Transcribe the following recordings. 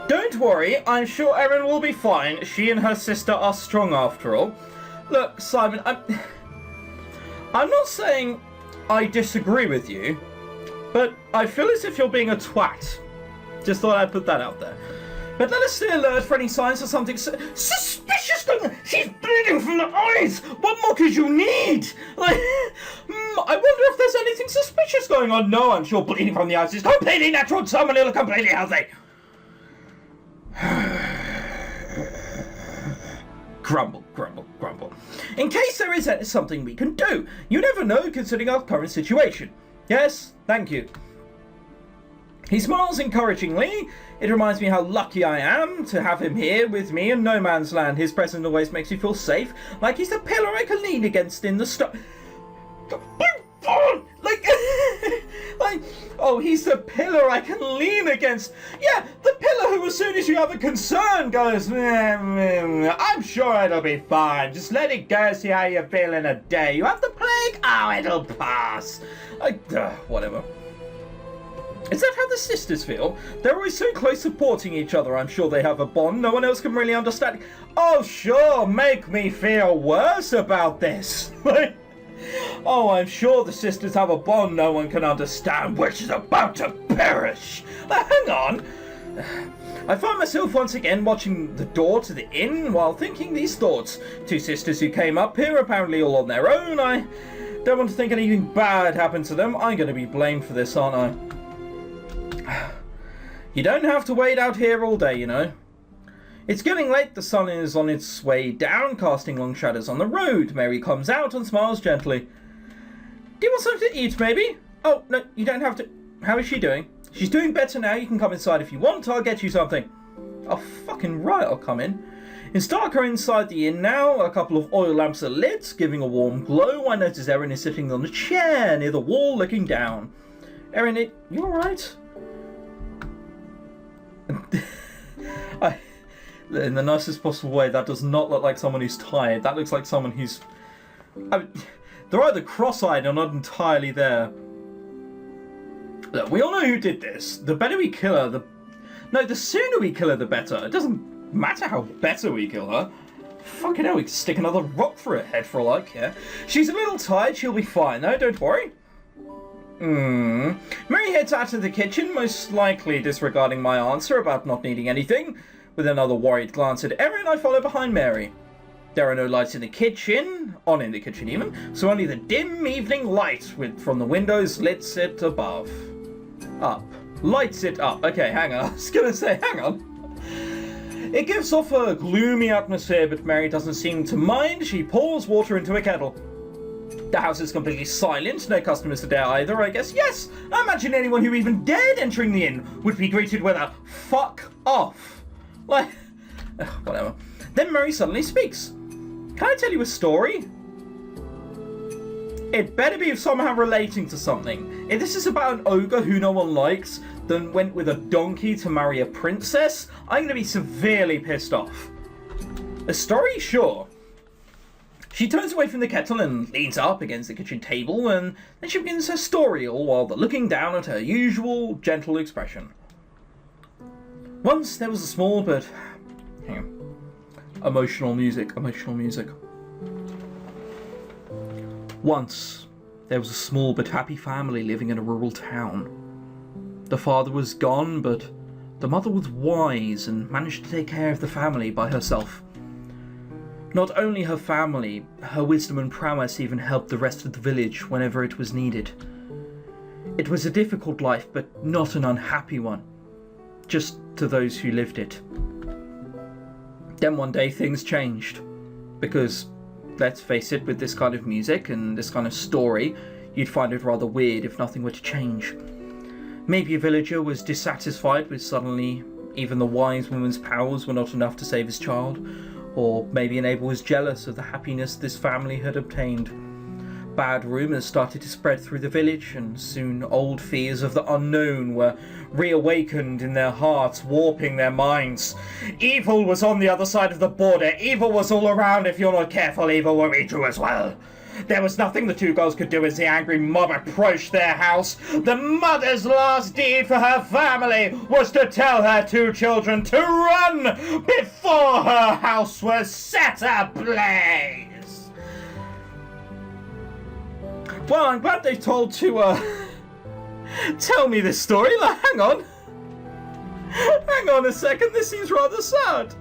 Don't worry, I'm sure Erin will be fine. She and her sister are strong after all. Look, Simon, I'm not saying I disagree with you, but I feel as if you're being a twat. Just thought I'd put that out there. But let us stay alert for any signs of something suspicious going on. She's bleeding from the eyes! What more could you need? Like, I wonder if there's anything suspicious going on. No, I'm sure bleeding from the eyes is completely natural. Someone who looks completely healthy. Grumble, grumble, grumble. In case there is something we can do. You never know, considering our current situation. Yes, thank you. He smiles encouragingly. It reminds me how lucky I am to have him here with me in no man's land. His presence always makes me feel safe, like he's the pillar I can lean against in the oh, he's the pillar I can lean against. Yeah, the pillar who, as soon as you have a concern, goes, I'm sure it'll be fine. Just let it go, see how you feel in a day. You have the plague? Oh, it'll pass. Whatever. Is that how the sisters feel? They're always so close, supporting each other. I'm sure they have a bond no one else can really understand. Oh, sure, make me feel worse about this. Oh, I'm sure the sisters have a bond no one can understand, which is about to perish. Hang on. I find myself once again watching the door to the inn while thinking these thoughts. Two sisters who came up here, apparently all on their own. I don't want to think anything bad happened to them. I'm going to be blamed for this, aren't I? You don't have to wait out here all day, you know. It's getting late, the sun is on its way down, casting long shadows on the road. Mary comes out and smiles gently. Do you want something to eat, maybe? Oh, no, you don't have to. How is she doing? She's doing better now. You can come inside if you want. I'll get you something. Oh, fucking right, I'll come in. It's darker inside the inn now. A couple of oil lamps are lit, giving a warm glow. I notice Erin is sitting on a chair near the wall, looking down. Erin, you alright? In the nicest possible way, that does not look like someone who's tired. That looks like someone who's... they're either cross-eyed or not entirely there. Look, we all know who did this. The better we kill her, the sooner we kill her, the better. It doesn't matter how better we kill her. Fucking hell, we can stick another rock through her head for all I care. She's a little tired, she'll be fine though, don't worry. Mary heads out of the kitchen, most likely disregarding my answer about not needing anything. With another worried glance at Erin, I follow behind Mary. There are no lights in the kitchen, even, so only the dim evening light from the windows lights it above. Up. Lights it up. Okay, hang on. I was gonna say, hang on. It gives off a gloomy atmosphere, but Mary doesn't seem to mind. She pours water into a kettle. The house is completely silent, no customers today either, I guess. Yes, I imagine anyone who even dared entering the inn would be greeted with a fuck off. Like, whatever. Then Mary suddenly speaks. Can I tell you a story? It better be somehow relating to something. If this is about an ogre who no one likes, then went with a donkey to marry a princess, I'm going to be severely pissed off. A story? Sure. She turns away from the kettle and leans up against the kitchen table, and then she begins her story, all while looking down at her usual gentle expression. Once there was a small but... hang on. Emotional music. Once there was a small but happy family living in a rural town. The father was gone, but the mother was wise and managed to take care of the family by herself. Not only her family, her wisdom and prowess even helped the rest of the village whenever it was needed. It was a difficult life, but not an unhappy one. Just to those who lived it. Then one day things changed. Because, let's face it, with this kind of music and this kind of story, you'd find it rather weird if nothing were to change. Maybe a villager was dissatisfied with suddenly even the wise woman's powers were not enough to save his child. Or maybe a neighbour was jealous of the happiness this family had obtained. Bad rumours started to spread through the village, and soon old fears of the unknown were reawakened in their hearts, warping their minds. Evil was on the other side of the border. Evil was all around. If you're not careful, evil will reach you as well. There was nothing the two girls could do as the angry mob approached their house. The mother's last deed for her family was to tell her two children to run before her house was set ablaze. Well, I'm glad they told to, tell me this story. Like, hang on a second, this seems rather sad.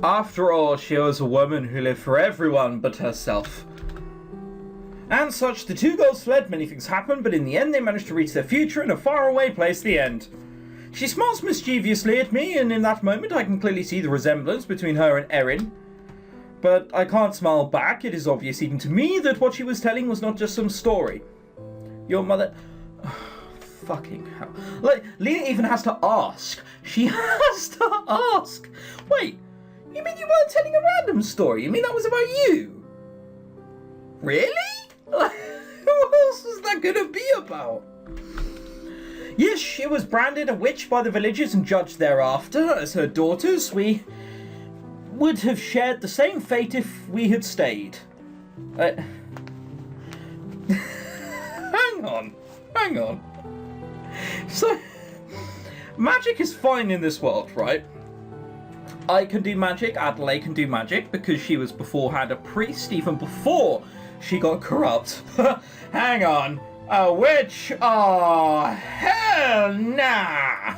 After all, she was a woman who lived for everyone but herself. And such, the two girls fled, many things happened, but in the end they managed to reach their future in a faraway place, the end. She smiles mischievously at me, and in that moment I can clearly see the resemblance between her and Erin. But I can't smile back. It is obvious even to me that what she was telling was not just some story. Your mother... fucking hell. Like, Lena even has to ask. She has to ask. Wait. You mean you weren't telling a random story? You mean that was about you? Really? What else was that gonna be about? Yes, she was branded a witch by the villagers and judged thereafter. As her daughters, we would have shared the same fate if we had stayed. Hang on. So, magic is fine in this world, right? I can do magic, Adelaide can do magic, because she was beforehand a priest, even before she got corrupt. Hang on. A witch? Oh, hell nah!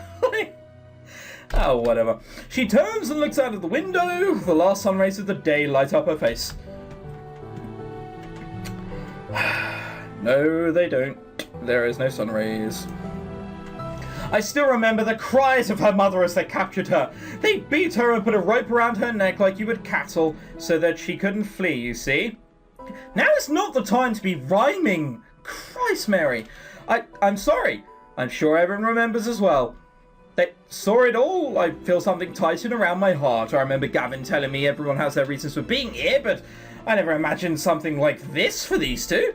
Oh, whatever. She turns and looks out of the window. The last sun rays of the day light up her face. No, they don't. There is no sun rays. I still remember the cries of her mother as they captured her. They beat her and put a rope around her neck like you would cattle, so that she couldn't flee, you see? Now is not the time to be rhyming. Christ, Mary. I'm sorry. I'm sure everyone remembers as well. They saw it all. I feel something tighten around my heart. I remember Gavin telling me everyone has their reasons for being here, but I never imagined something like this for these two.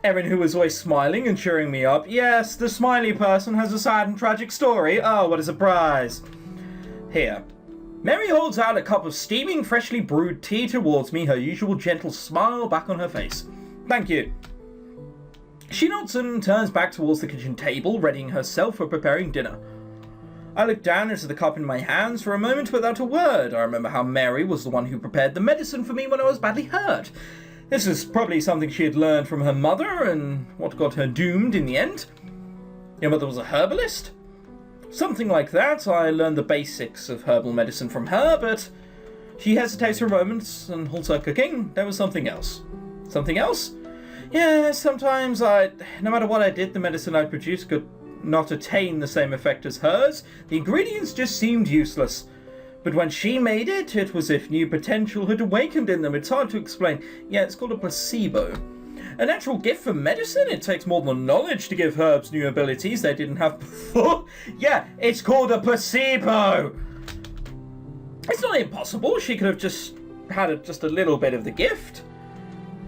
Erin, who was always smiling and cheering me up. Yes, the smiley person has a sad and tragic story. Oh, what a surprise. Here. Mary holds out a cup of steaming, freshly brewed tea towards me, her usual gentle smile back on her face. Thank you. She nods and turns back towards the kitchen table, readying herself for preparing dinner. I look down into the cup in my hands for a moment without a word. I remember how Mary was the one who prepared the medicine for me when I was badly hurt. This is probably something she had learned from her mother, and what got her doomed in the end. Your mother was a herbalist? Something like that. I learned the basics of herbal medicine from her, but she hesitates for a moment and holds her cooking. There was something else. Something else? Yeah, sometimes no matter what I did, the medicine I produced could not attain the same effect as hers. The ingredients just seemed useless. But when she made it, it was as if new potential had awakened in them. It's hard to explain. Yeah, it's called a placebo. A natural gift for medicine? It takes more than knowledge to give herbs new abilities they didn't have before. Yeah, it's called a placebo. It's not impossible. She could have just had just a little bit of the gift.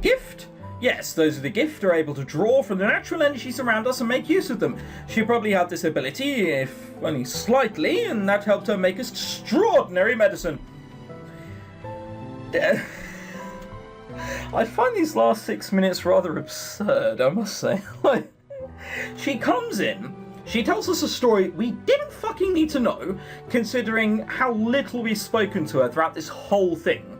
Gift? Yes, those of the gift are able to draw from the natural energies around us and make use of them. She probably had this ability, if only slightly, and that helped her make extraordinary medicine. I find these last 6 minutes rather absurd, I must say. She comes in, she tells us a story we didn't fucking need to know, considering how little we've spoken to her throughout this whole thing.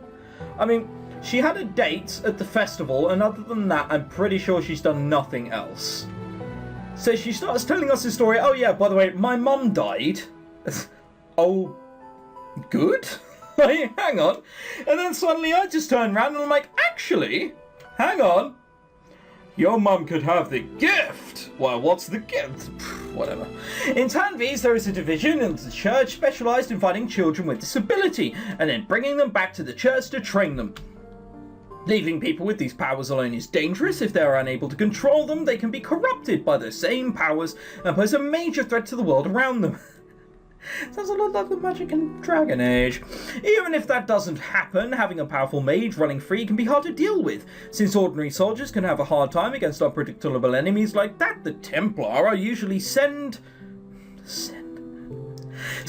I mean, she had a date at the festival, and other than that, I'm pretty sure she's done nothing else. So she starts telling us this story. Oh yeah, by the way, my mum died. Oh, good? Hang on. And then suddenly I just turn around and I'm like, actually, hang on. Your mum could have the gift. Well, what's the gift? Whatever. In Tanvies, there is a division in the church specialised in finding children with disability and then bringing them back to the church to train them. Leaving people with these powers alone is dangerous. If they are unable to control them, they can be corrupted by those same powers and pose a major threat to the world around them. Sounds a lot like the Magic and Dragon Age. Even if that doesn't happen, having a powerful mage running free can be hard to deal with. Since ordinary soldiers can have a hard time against unpredictable enemies like that, the Templar are usually sent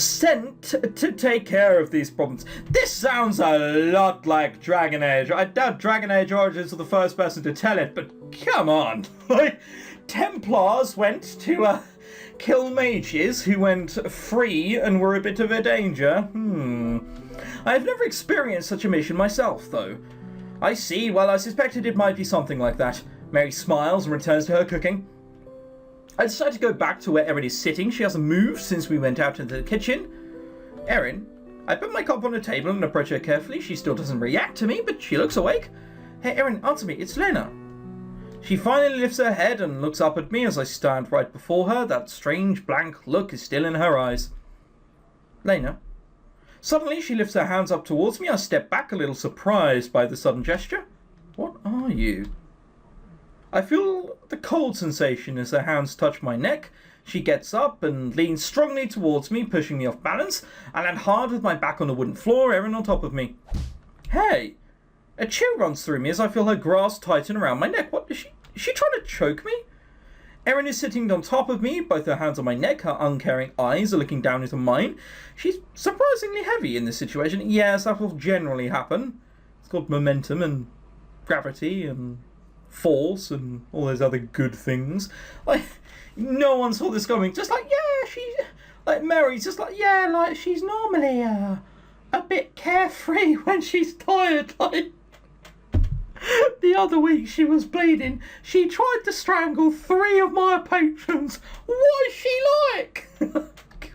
Sent to take care of these problems. This sounds a lot like Dragon Age. I doubt Dragon Age Origins are the first person to tell it, but come on. Templars went to kill mages who went free and were a bit of a danger. I've never experienced such a mission myself, though. I see. Well, I suspected it might be something like that. Mary smiles and returns to her cooking. I decide to go back to where Erin is sitting. She hasn't moved since we went out into the kitchen. Erin, I put my cup on the table and approach her carefully. She still doesn't react to me, but she looks awake. Hey, Erin, answer me. It's Lena. She finally lifts her head and looks up at me as I stand right before her. That strange blank look is still in her eyes. Lena. Suddenly, she lifts her hands up towards me. I step back, a little surprised by the sudden gesture. What are you? I feel the cold sensation as her hands touch my neck. She gets up and leans strongly towards me, pushing me off balance. I land hard with my back on the wooden floor, Erin on top of me. Hey! A chill runs through me as I feel her grasp tighten around my neck. What is she? Is she trying to choke me? Erin is sitting on top of me, both her hands on my neck, her uncaring eyes are looking down into mine. She's surprisingly heavy in this situation. Yes, that will generally happen. It's called momentum and gravity and force and all those other good things. Like, no one saw this coming. Just like, yeah, she's like Mary's just like, yeah, like she's normally a bit carefree when she's tired. Like the other week she was bleeding. She tried to strangle 3 of my patrons. What is she like?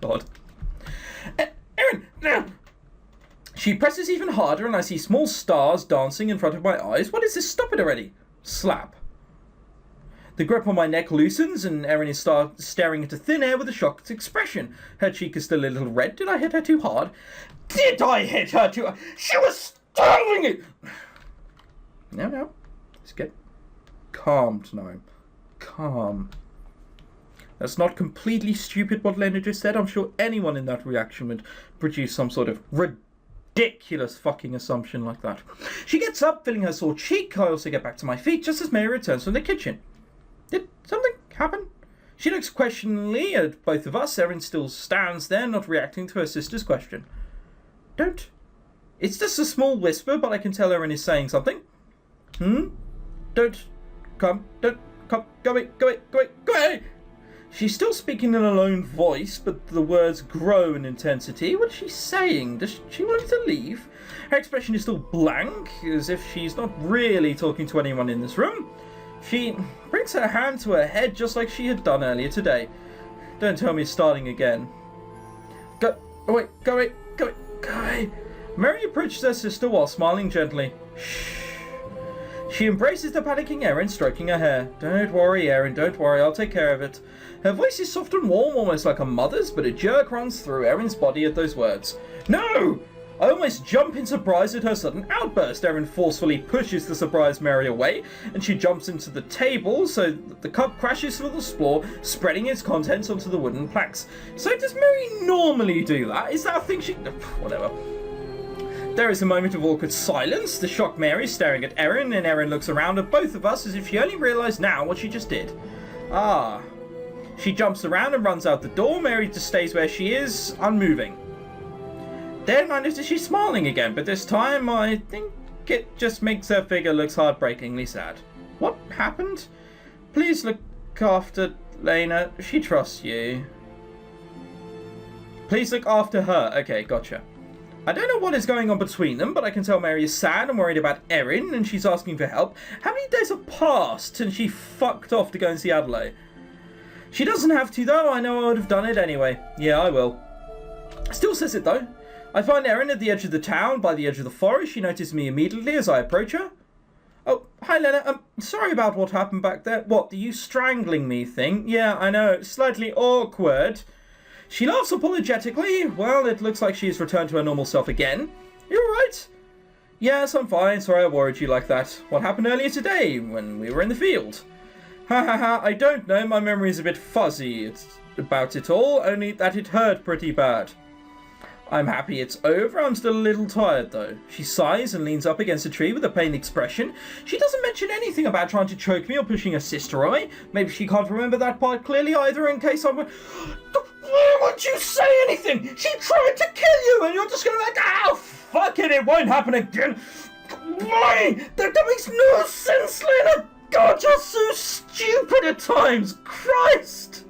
God. Erin, now. She presses even harder and I see small stars dancing in front of my eyes. What is this? Stop it already. Slap. The grip on my neck loosens and Erin is staring into thin air with a shocked expression. Her cheek is still a little red. Did I hit her too hard? Did I hit her too hard? She was stabbing it! No. Let's get calm tonight. Calm. That's not completely stupid what Lena just said. I'm sure anyone in that reaction would produce some sort of ridiculous fucking assumption like that. She gets up, feeling her sore cheek. I also get back to my feet just as Mary returns from the kitchen. Did something happen? She looks questioningly at both of us. Erin still stands there, not reacting to her sister's question. Don't. It's just a small whisper, but I can tell Erin is saying something. Don't come, go away. She's still speaking in a lone voice, but the words grow in intensity. What is she saying? Does she want me to leave? Her expression is still blank, as if she's not really talking to anyone in this room. She brings her hand to her head just like she had done earlier today. Don't tell me it's starting again. Go away. Mary approaches her sister while smiling gently. Shh. She embraces the panicking Erin, stroking her hair. Don't worry, Erin, don't worry, I'll take care of it. Her voice is soft and warm, almost like a mother's, but a jerk runs through Erin's body at those words. No! I almost jump in surprise at her sudden outburst. Erin forcefully pushes the surprised Mary away, and she jumps into the table so that the cup crashes to the floor, spreading its contents onto the wooden planks. So does Mary normally do that? Is that a thing she... Whatever. There is a moment of awkward silence. The shocked Mary staring at Erin, and Erin looks around at both of us as if she only realised now what she just did. Ah. She jumps around and runs out the door. Mary just stays where she is, unmoving. Then I notice she's smiling again, but this time I think it just makes her figure looks heartbreakingly sad. What happened? Please look after Lena. She trusts you. Please look after her. Okay, gotcha. I don't know what is going on between them, but I can tell Mary is sad and worried about Erin, and she's asking for help. How many days have passed since she fucked off to go and see Adelaide? She doesn't have to, though. I know I would have done it anyway. Yeah, I will. Still says it, though. I find Erin at the edge of the town, by the edge of the forest. She notices me immediately as I approach her. Oh, hi, Lena. Sorry about what happened back there. What, the you strangling me thing? Yeah, I know. Slightly awkward. She laughs apologetically. Well, it looks like she's returned to her normal self again. You alright? Yes, I'm fine. Sorry I worried you like that. What happened earlier today when we were in the field? Ha, I don't know. My memory is a bit fuzzy about it all, only that it hurt pretty bad. I'm happy it's over. I'm still a little tired, though. She sighs and leans up against a tree with a pained expression. She doesn't mention anything about trying to choke me or pushing her sister away. Maybe she can't remember that part clearly either, in case I'm... Why won't you say anything? lying! She tried to kill you and you're just gonna be like, oh, fuck it won't happen again! Why? That makes no sense, Lena! God, you're so stupid at times! Christ!